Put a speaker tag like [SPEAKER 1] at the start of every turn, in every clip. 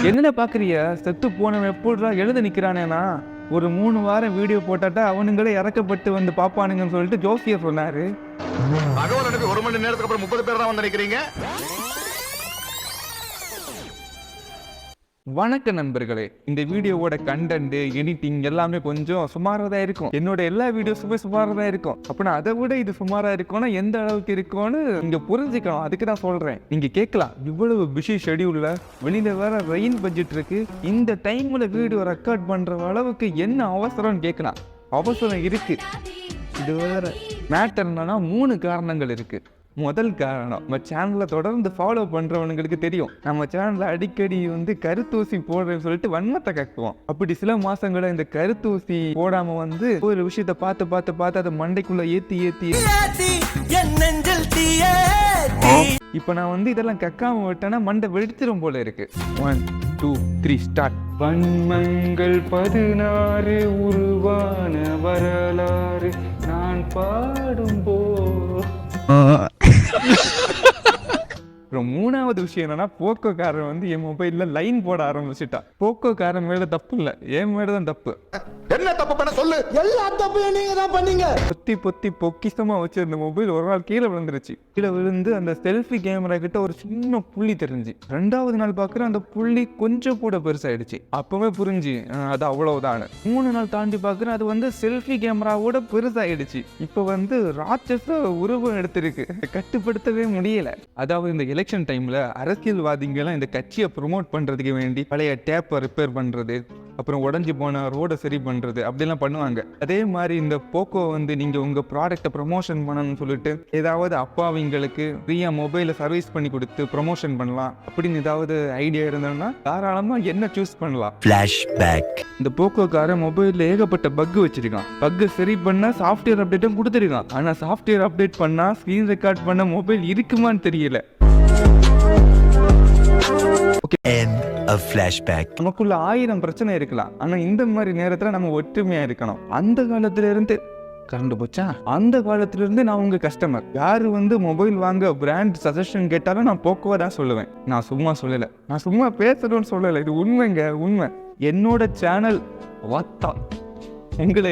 [SPEAKER 1] என்னென்ன பாக்குறிய? செத்து போனவன் எப்படிடா எழுத நிக்கிறானேனா? ஒரு 3 வாரம் வீடியோ போட்டாட்டா அவனுங்களே இறக்கப்பட்டு வந்து பாப்பானுங்கன்னு சொல்லிட்டு ஜோசியர் சொன்னாரு.
[SPEAKER 2] தகவல் அனுப்பி 1 மணி நேரத்துக்கு அப்புறம் 30 பேர் தான் வந்து நினைக்கிறீங்க.
[SPEAKER 1] வணக்க நண்பர்களே, இந்த வீடியோவோட கண்டென்ட் எடிட்டிங் எல்லாமே கொஞ்சம் சுமாராக தான் இருக்கும். என்னோட எல்லா வீடியோஸுமே சுமாராக தான் இருக்கும். அப்படின்னா அதை விட இது சுமாராக இருக்கும்னா எந்த அளவுக்கு இருக்கும்னு நீங்க புரிஞ்சுக்கணும். அதுக்கு தான் சொல்றேன். நீங்க கேட்கலாம், இவ்வளவு பிஸி ஷெடியூல்ல வெளியில வேற ரெயின் பட்ஜெட் இருக்கு, இந்த டைம்ல வீடியோ ரெக்கார்ட் பண்ற அளவுக்கு என்ன அவசரம்னு கேட்கலாம். அவசரம் இருக்கு. இது வேற மேட்டர் என்னன்னா 3 காரணங்கள் இருக்கு. முதல் காரணம், நம்ம சேனலை தொடர்ந்து ஃபாலோ பண்றவனுங்களுக்கு தெரியும், நம்ம சேனல்ல அடிக்கடி கருத்தூசி போடுறேன்னு சொல்லிட்டு வன்மத்தை கக்குவோம். அப்படி சில மாசங்கள இந்த கருத்தூசி போடாம ஒரு விஷயத்த பார்த்து அதை மண்டைக்குள்ள ஏத்தி இப்ப நான் இதெல்லாம் கக்காம விட்டேன்னா மண்டை வெடிச்சிரும் போல இருக்கு. 1 2 3 ஸ்டார்ட். வன்மங்கள் 16 உருவான வரலாறு நான் பாடும்போ. அப்புறம் 3வது விஷயம் என்னன்னா, போக்கோக்காரன் என் மொபைல்ல லைன் போட ஆரம்பிச்சுட்டான். போக்கோக்காரன் மேல தப்பு இல்ல, என் மேலதான் தப்பு.
[SPEAKER 2] என்ன தப்பு பண்ண சொல்லு.
[SPEAKER 3] எல்லா தப்பையும் நீங்க தான் பண்ணீங்க.
[SPEAKER 1] பொத்தி பொக்கிஷமா வச்சிருந்த மொபைல் ஒரு நாள் கீழே விழுந்துருச்சு. கீழே விழுந்து அந்த செல்ஃபி கேமரா கிட்ட ஒரு சின்ன புள்ளி தெரிஞ்சு. 2வது நாள் பாக்குறேன், அந்த புள்ளி கொஞ்சம் கூட பெருசாயிடுச்சு. அப்பவே புரிஞ்சு அது அவ்வளவுதான். 3 நாள் தாண்டி பாக்குறேன், அது செல்ஃபி கேமராவோட பெருசாயிடுச்சு. இப்ப ராட்சச உருவம் எடுத்திருக்கு. கட்டுப்படுத்தவே முடியல. அதாவது இந்த எலெக்ஷன் டைம்ல அரசியல்வாதிகள் இந்த கட்சியை ப்ரொமோட் பண்றதுக்கு வேண்டி பழைய டேப்பை ரிப்பேர் பண்றது, அப்புறம் உடஞ்சி போன ரோடை சரி பண்றது அப்படிலாம் பண்ணுவாங்க. அதே மாதிரி இந்த போக்கோ நீங்க உங்க ப்ராடக்ட்டை ப்ரமோஷன் பண்ணணும்னு சொல்லிட்டு ஏதாவது அப்பாவிங்களுக்கு ஃப்ரீயா மொபைலை சர்வீஸ் பண்ணி கொடுத்து ப்ரமோஷன் பண்ணலாம் அப்படின்னு ஏதாவது ஐடியா இருந்ததுன்னா தாராளமா என்ன சூஸ் பண்ணலாம்.
[SPEAKER 3] ஃபிளாஷ்பேக்.
[SPEAKER 1] இந்த போக்கோக்கார மொபைல்ல ஏகப்பட்ட பக் வச்சிருக்கான். பக் சரி பண்ணா சாஃப்ட்வேர் அப்டேட்டும் கொடுத்துருக்கான். ஆனா சாஃப்ட்வேர் அப்டேட் பண்ணா ஸ்கிரீன் ரெக்கார்ட் பண்ண மொபைல் இருக்குமான்னு தெரியல.
[SPEAKER 3] End of flashback.
[SPEAKER 1] நமக்குள்ள 1000 பிரச்சனை இருக்கலாம், ஆனா இந்த மாதிரி நேரத்துல நம்ம ஒற்றுமையா இருக்கணும். அந்த காலத்துல இருந்து கரண்ட் போச்சா, அந்த காலத்துல இருந்து நான் உங்க கஸ்டமர். யாரு மொபைல் வாங்க பிராண்ட் சஜஷன் கேட்டாலும் நான் போக்கோவா தான் சொல்லுவேன். நான் சும்மா சொல்லல, நான் சும்மா பேசணும்னு சொல்லல, இது உண்மைங்க, உண்மை. என்னோட சேனல் வாத்தா உங்களை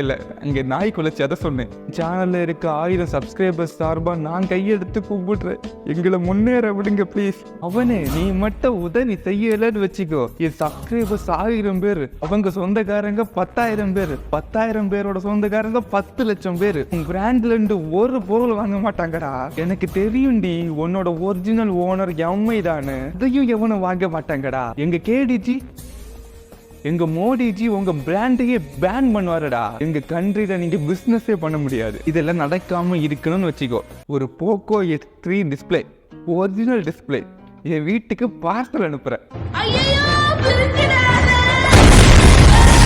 [SPEAKER 1] இல்லை அங்கே நாய் குலைச்சி அதை சொன்னேன். சேனல்ல இருக்க 1000 சப்ஸ்கிரைபர்ஸ் சார்பா நான் கையெடுத்து கும்பிடுறேன், எங்களை முன்னேற விடுங்க ப்ளீஸ். அவனே நீ மட்டும் உதவி செய்யலன்னு வச்சுக்கோ, என் சப்ஸ்கிரைபர்ஸ் 1000 பேர், அவங்க சொந்தக்காரங்க 10,000 பேர், 10,000 பேரோட சொந்தக்காரங்க 10 லட்சம் பேர். உன் பிராண்ட்ல இருந்து ஒரு பொருள் வாங்க மாட்டாங்கடா. எனக்கு தெரியும்டி, உன்னோட ஒரிஜினல் ஓனர் எம்மை தானு, இதையும் எவனும் வாங்க மாட்டாங்கடா. எங்க கேடிஜி, எங்க மோடிஜி உங்க பிராண்டையே பேன் பண்ணுவாருடா. எங்க கண்ட்ரில நீங்க பிசினஸே பண்ண முடியாது. இதெல்லாம் நடக்காம இருக்கணும்னு வச்சுக்கோ, ஒரு Poco X3 display, original display என் வீட்டுக்கு பார்சல் அனுப்புறேன்.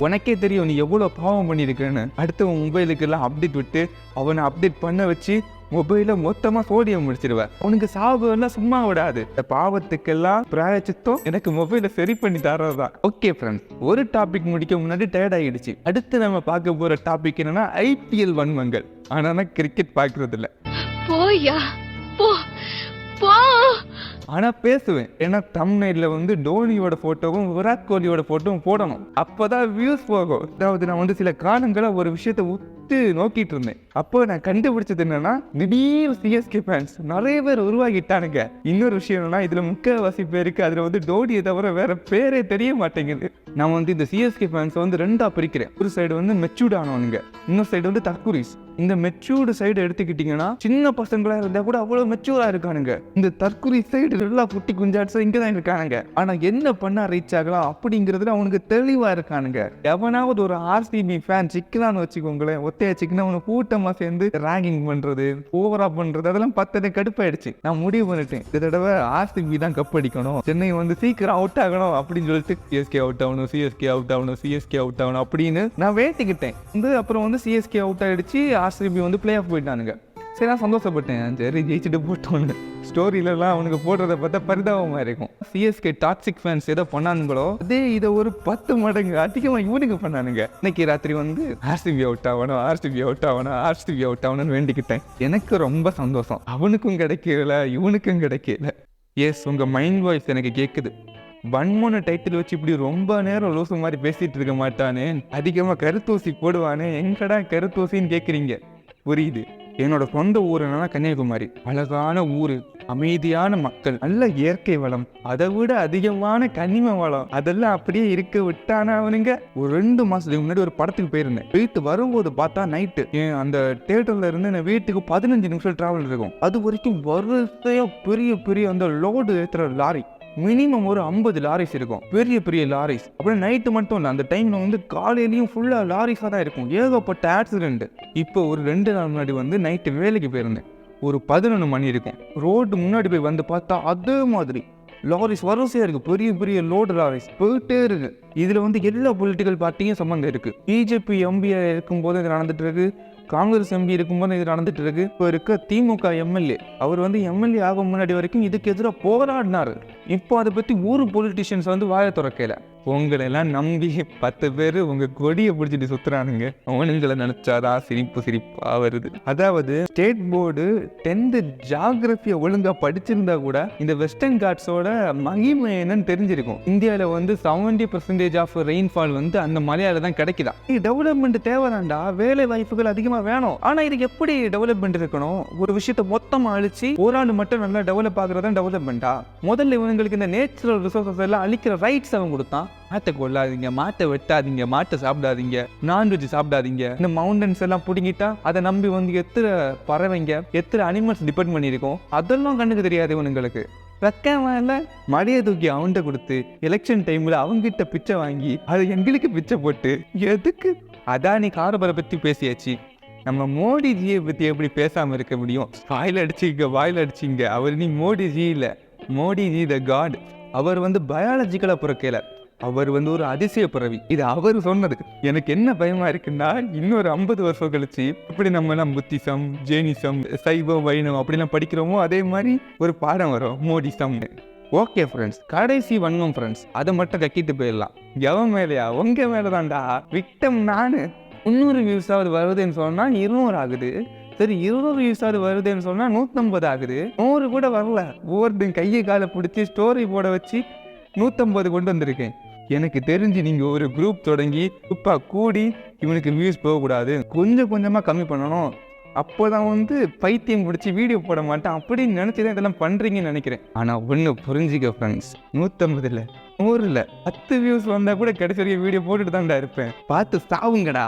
[SPEAKER 1] உனக்கே தெரியும் நீ எவ்வளவு பாவம் பண்ணிருக்கேன்னு. அடுத்த மொபைலுக்கு எல்லாம் அப்டேட் விட்டு அவனை அப்டேட் பண்ண வச்சு மொபைல மொத்தமா சோடியம் முடிச்சிருவேன். உனக்கு சாவு எல்லாம் சும்மா விடாது. இந்த பாவத்துக்கெல்லாம் பிராயச்சித்தம் எனக்கு மொபைலை சரி பண்ணி தரதான். ஓகே ஃப்ரெண்ட்ஸ், ஒரு டாபிக் முடிக்க முன்னாடி டயர்ட் ஆகிடுச்சு. அடுத்து நம்ம பார்க்க போற டாபிக் என்னன்னா IPL வன்மங்கள். ஆனா நான் கிரிக்கெட் பார்க்கறது இல்ல. ஆனா பேசுவேன், ஏன்னா தம்ப்நெயில்ல டோனியோட போட்டோவும் விராட் கோலியோட போட்டோவும் போடணும், அப்பதான் வியூஸ் போகும். அதாவது நான் சில காலங்களா ஒரு விஷயத்த நோக்கிட்டு இருந்தேன். அப்போ நான் கண்டுபிடிச்சது என்னன்னா, திடீர் CSK ஃபேன்ஸ் நிறைய பேர் உருவாகிட்டானுங்க. இன்னொரு விஷயம் என்னன்னா, இதுல முக்கால்வாசி பேருக்கு அதுல டோனியை தவிர வேற பேரே தெரிய மாட்டேங்குது. நான் இந்த CSK ஃபேன்ஸ் 2ஆ பிரிக்கிறேன். ஒரு சைடு மெச்சூர்ட் ஆனவனுங்க, இன்னொரு சைடு தற்குறிஸ். இந்த மெச்சூர்டு சைடு எடுத்துக்கிட்டீங்கன்னா சின்ன பசங்களா இருந்தா கூட அவ்வளவு மெச்சூரா இருக்கானுங்க. இந்த தற்குறி சைடு எல்லா குட்டி குஞ்சாட்ஸும் இங்கதான் இருக்கானுங்க. ஆனா என்ன பண்ணா ரீச் ஆகலாம் அப்படிங்கறதுல அவனுக்கு தெளிவா இருக்கானுங்க. எவனாவது ஒரு RCB ஃபேன் சிக்கலான்னு வச்சுக்கோங்களேன், ஒத்தையா சிக்கன அவனை கூட்டமா சேர்ந்து ரேங்கிங் பண்றது, ஓவரா பண்றது, அதெல்லாம் 10 கடுப்பாயிடுச்சு. நான் முடிவு பண்ணிட்டேன், இந்த தடவை RCB தான் கப் அடிக்கணும், சென்னை சீக்கிரம் அவுட் ஆகணும் அப்படின்னு சொல்லிட்டு CSK அவுட் ஆகணும், CSK அவுட் ஆகணும், CSK அவுட் ஆகணும் அப்படின்னு நான் வேட்டிக்கிட்டேன். அப்புறம் CSK அவுட் ஆயிடுச்சு, RCB பிளே ஆஃப் போயிட்டானுங்க. சரி, நான் சந்தோஷப்பட்டேன், சரி ஜெயிச்சுட்டு போட்டோன்னு. ஸ்டோரியிலலாம் அவனுக்கு போடுறத பார்த்தா பரிதாபமாக இருக்கும். CSK டாக்ஸிக் ஃபேன்ஸ் ஏதோ பண்ணானுங்களோ அதே இதை ஒரு 10 மடங்கு அதிகமாக இவனுக்கு பண்ணானுங்க. இன்னைக்கு ராத்திரி RCB அவுட் ஆகணும், RCB அவுட் ஆகணும், RCB அவுட் ஆகணும்னு வேண்டிக்கிட்டேன். எனக்கு ரொம்ப சந்தோஷம். அவனுக்கும் கிடைக்கல, இவனுக்கும் கிடைக்கல. எஸ், உங்கள் மைண்ட் வாய்ஸ் எனக்கு கேட்குது. வன்மோன டைட்டில் வச்சு இப்படி ரொம்ப நேரம் லூசு மாதிரி பேசிட்டு இருக்க மாட்டானே, அதிகமா கருத்தூசி போடுவானே, எங்கடா கருத்தூசின்னு கேக்குறீங்க. புரியுது. என்னோட சொந்த ஊர் என்னன்னா கன்னியாகுமரி. அழகான ஊரு, அமைதியான மக்கள், நல்ல இயற்கை வளம், அதை விட அதிகமான கனிம வளம், அதெல்லாம் அப்படியே இருக்க விட்டானா அவனுங்க. ஒரு 2 மாசத்துக்கு முன்னாடி ஒரு படத்துக்கு போயிருந்தேன். வீட்டு வரும்போது பார்த்தா நைட்டு அந்த தியேட்டர்ல இருந்து என் வீட்டுக்கு 15 நிமிஷம் டிராவல் இருக்கும். அது வரைக்கும் வரிசையா பெரிய பெரிய அந்த லோடு ஏத்துற லாரி, மினிமம் ஒரு 50 லாரிஸ் இருக்கும், பெரிய பெரிய லாரிஸ். அப்புறம் நைட்டு மட்டும் இல்லை, அந்த டைம்ல வந்து காலையிலையும் ஃபுல்லா லாரிஸாக தான் இருக்கும். ஏகப்பட்ட ஆக்சிடென்ட். இப்போ ஒரு 2 நாள் முன்னாடி வந்து நைட்டு வேலைக்கு போயிருந்தேன். ஒரு 11 மணி இருக்கும். ரோடு முன்னாடி போய் வந்து பார்த்தா அதே மாதிரி லாரிஸ் வரிசையா இருக்கு, பெரிய பெரிய லோடு லாரிஸ் போயிட்டே இருக்கு. இதுல வந்து எல்லா பொலிட்டிக்கல் பார்ட்டியும் சம்பந்தம் இருக்கு. பிஜேபி எம்பி இருக்கும்போது இது நடந்துட்டு இருக்கு, காங்கிரஸ் எம்பி இருக்கும்போது இது நடந்துட்டு இருக்கு. இப்போ இருக்க திமுக எம்எல்ஏ, அவர் வந்து எம்எல்ஏ ஆகும் முன்னாடி வரைக்கும் இதுக்கு எதிராக போராடினாரு. இப்போ அதை பத்தி ஊர் பொலிட்டிஷியன்ஸ் வந்து வாய திறக்கல. உங்களை எல்லாம் நம்பி 10 பேர் உங்க கொடியை பிடிச்சிட்டு சுத்துறானுங்க. அவனுங்களை நினைச்சாதான் சிரிப்பா வருது. அதாவது ஸ்டேட் போர்டு 10th ஜியாகிரபியை ஒழுங்கா படிச்சிருந்தா கூட இந்த வெஸ்டர்ன் காட்ஸோட மகிமை என்னன்னு தெரிஞ்சிருக்கும். இந்தியாவில வந்து 70% ஆஃப் ரெயின்ஃபால் வந்து அந்த மலையால தான் கிடைக்குதா. டெவலப்மெண்ட் தேவைதான்டா, வேலை வாய்ப்புகள் அதிகமா வேணும். ஆனா இதுக்கு எப்படி டெவலப்மெண்ட் இருக்கணும்? ஒரு விஷயத்த மொத்தமா அழிச்சு ஒரு ஆண்டு மட்டும் நல்லா டெவலப் ஆகுறதா டெவலப்மெண்டா? முதல்ல இவங்களுக்கு இந்த நேச்சுரல் ரிசோர்சஸ் எல்லாம் அழிக்கிற ரைட்ஸ் அவன் கொடுத்தான். மாட்டை கொள்ளாதீங்க, மாட்டை வெட்டாதீங்க, மாட்டை சாப்பிடாதீங்க, நான்வெஜ் சாப்பிடாதீங்க. இந்த மவுண்டன்ஸ் எல்லாம் பிடிங்கிட்டா அதை நம்பி வந்து எத்தனை பறவைங்க, எத்தனை அனிமல்ஸ் டிபெண்ட் பண்ணியிருக்கோம், அதெல்லாம் கண்ணுக்கு தெரியாது இவனுங்களுக்கு. வெக்கமான மடியை தூக்கி அவன்கிட்ட கொடுத்து எலெக்ஷன் டைம்ல அவங்கிட்ட பிச்சை வாங்கி அது எங்களுக்கு பிச்சை போட்டு எதுக்கு? அதானி காரபரை பத்தி பேசியாச்சு, நம்ம மோடிஜியை பத்தி எப்படி பேசாம இருக்க முடியும்? வாயில அடிச்சிங்க. அவர் நீ மோடிஜி இல்ல, மோடிஜி த காட். அவர் வந்து பயாலஜிக்கலா பிறக்கல, அவர் வந்து ஒரு அதிசய பிறவி. இது அவர் சொன்னது. எனக்கு என்ன பயமா இருக்குன்னா, இன்னொரு 50 வருஷம் கழிச்சு இப்படி நம்ம எல்லாம் புத்திசம், ஜெயினிசம், சைவம், வைணவம் அப்படிலாம் படிக்கிறோமோ அதே மாதிரி ஒரு பாடம் வரும் மோடிசம்னு. ஓகே ஃப்ரெண்ட்ஸ், கடைசி வன்மம் ஃப்ரெண்ட்ஸ், அதை மட்டும் கக்கிட்டு போயிடலாம். எவன் மேலையா? உங்க மேலதான்டா. விக்டம் நானு. 300 வியூஸாவது வருதுன்னு சொன்னா 200 ஆகுது. சரி, 200 வியூஸாவது வருதுன்னு சொன்னா 150 ஆகுது. 100 கூட வரல. ஒவ்வொருத்தையும் கையை காலை பிடிச்சி ஸ்டோரி போட வச்சு 150 கொண்டு வந்திருக்கேன். எனக்கு தெரிஞ்சு நீங்க ஒரு குரூப் தொடங்கி குரூப்பா கூடி இவனுக்கு வியூஸ் போகக்கூடாது, கொஞ்சம் கொஞ்சமா கம்மி பண்ணணும். அப்போதான் வந்து பைத்தியம் பிடிச்சி வீடியோ போட மாட்டேன் அப்படின்னு நினைச்சுதான் இதெல்லாம் பண்றீங்கன்னு நினைக்கிறேன். ஆனா ஒண்ணு புரிஞ்சுக்க ஃப்ரெண்ட்ஸ், 150 இல்ல, 100 இல்ல, 10 வியூஸ் வந்தா கூட கடைசி வரைக்கும் வீடியோ போட்டுட்டு தான்டா இருப்பேன். பார்த்து சாவுங்கடா.